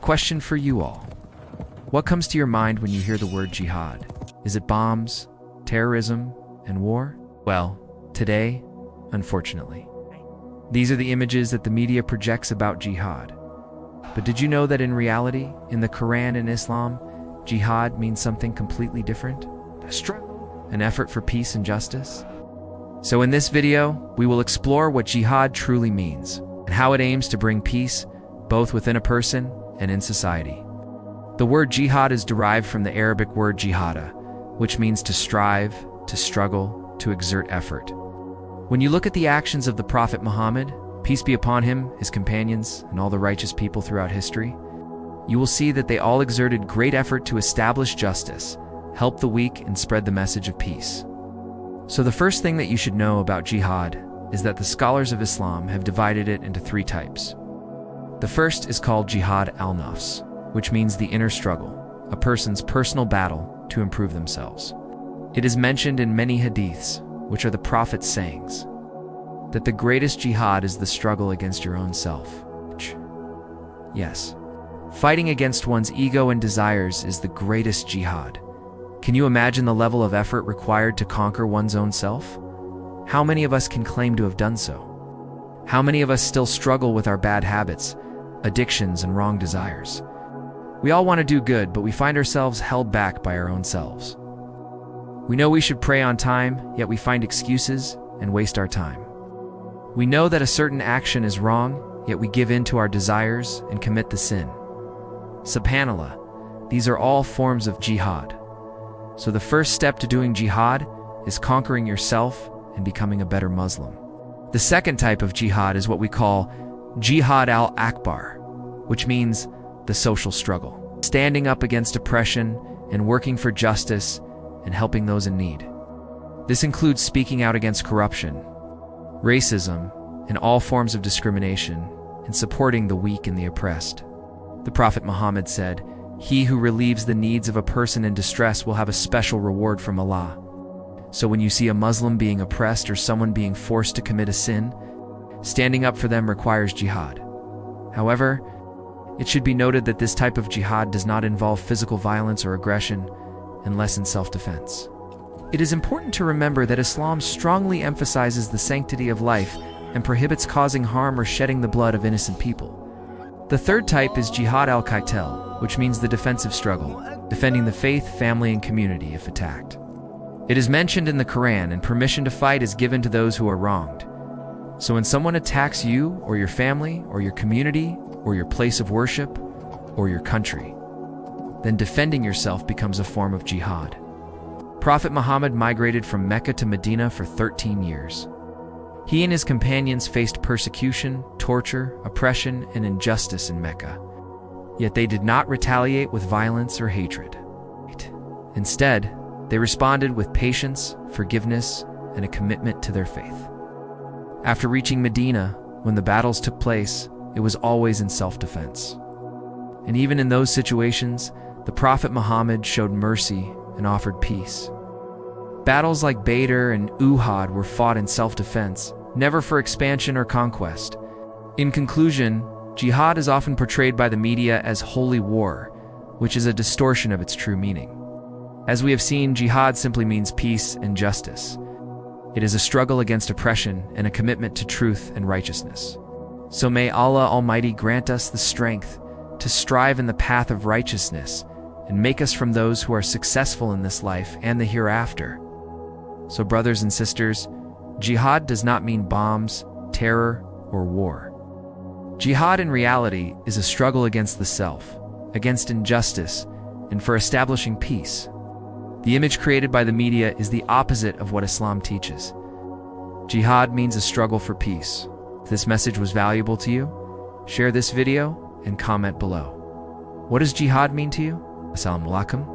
question for you all. What comes to your mind when you hear the word jihad? Is it bombs, terrorism, and war? Well, today, unfortunately, these are the images that the media projects about jihad. But did you know that in reality, in the Qur'an and Islam, jihad means something completely different? A struggle, an effort for peace and justice? So in this video, we will explore what jihad truly means and how it aims to bring peace both within a person and in society. The word jihad is derived from the Arabic word jihada, which means to strive, to struggle, to exert effort. When you look at the actions of the Prophet Muhammad, peace be upon him, his companions, and all the righteous people throughout history, you will see that they all exerted great effort to establish justice, help the weak, and spread the message of peace. So the first thing that you should know about jihad is that the scholars of Islam have divided it into three types. The first is called jihad al-nafs, which means the inner struggle, a person's personal battle to improve themselves. It is mentioned in many hadiths, which are the Prophet's sayings, that the greatest jihad is the struggle against your own self. Yes, fighting against one's ego and desires is the greatest jihad. Can you imagine the level of effort required to conquer one's own self? How many of us can claim to have done so? How many of us still struggle with our bad habits, addictions, and wrong desires? We all want to do good, but we find ourselves held back by our own selves. We know we should pray on time, yet we find excuses and waste our time. We know that a certain action is wrong, yet we give in to our desires and commit the sin. Subhanallah, these are all forms of jihad. So the first step to doing jihad is conquering yourself and becoming a better Muslim. The second type of jihad is what we call jihad al-akbar, which means the social struggle, standing up against oppression and working for justice and helping those in need. This includes speaking out against corruption, racism, and all forms of discrimination, and supporting the weak and the oppressed. The Prophet Muhammad said, "He who relieves the needs of a person in distress will have a special reward from Allah." So when you see a Muslim being oppressed or someone being forced to commit a sin, standing up for them requires jihad. However, it should be noted that this type of jihad does not involve physical violence or aggression, unless in self-defense. It is important to remember that Islam strongly emphasizes the sanctity of life and prohibits causing harm or shedding the blood of innocent people. The third type is jihad al-qital, which means the defensive struggle, defending the faith, family, and community if attacked. It is mentioned in the Qur'an, and permission to fight is given to those who are wronged. So when someone attacks you or your family or your community or your place of worship or your country, then defending yourself becomes a form of jihad. Prophet Muhammad migrated from Mecca to Medina for 13 years. He and his companions faced persecution, torture, oppression, and injustice in Mecca. Yet they did not retaliate with violence or hatred. Instead, they responded with patience, forgiveness, and a commitment to their faith. After reaching Medina, when the battles took place, it was always in self-defense. And even in those situations, the Prophet Muhammad showed mercy and offered peace. Battles like Badr and Uhud were fought in self-defense, never for expansion or conquest. In conclusion, jihad is often portrayed by the media as holy war, which is a distortion of its true meaning. As we have seen, jihad simply means peace and justice. It is a struggle against oppression and a commitment to truth and righteousness. So may Allah Almighty grant us the strength to strive in the path of righteousness and make us from those who are successful in this life and the hereafter. So brothers and sisters, jihad does not mean bombs, terror, or war. Jihad in reality is a struggle against the self, against injustice, and for establishing peace. The image created by the media is the opposite of what Islam teaches. Jihad means a struggle for peace. If this message was valuable to you, share this video and comment below. What does jihad mean to you? Assalamu alaikum.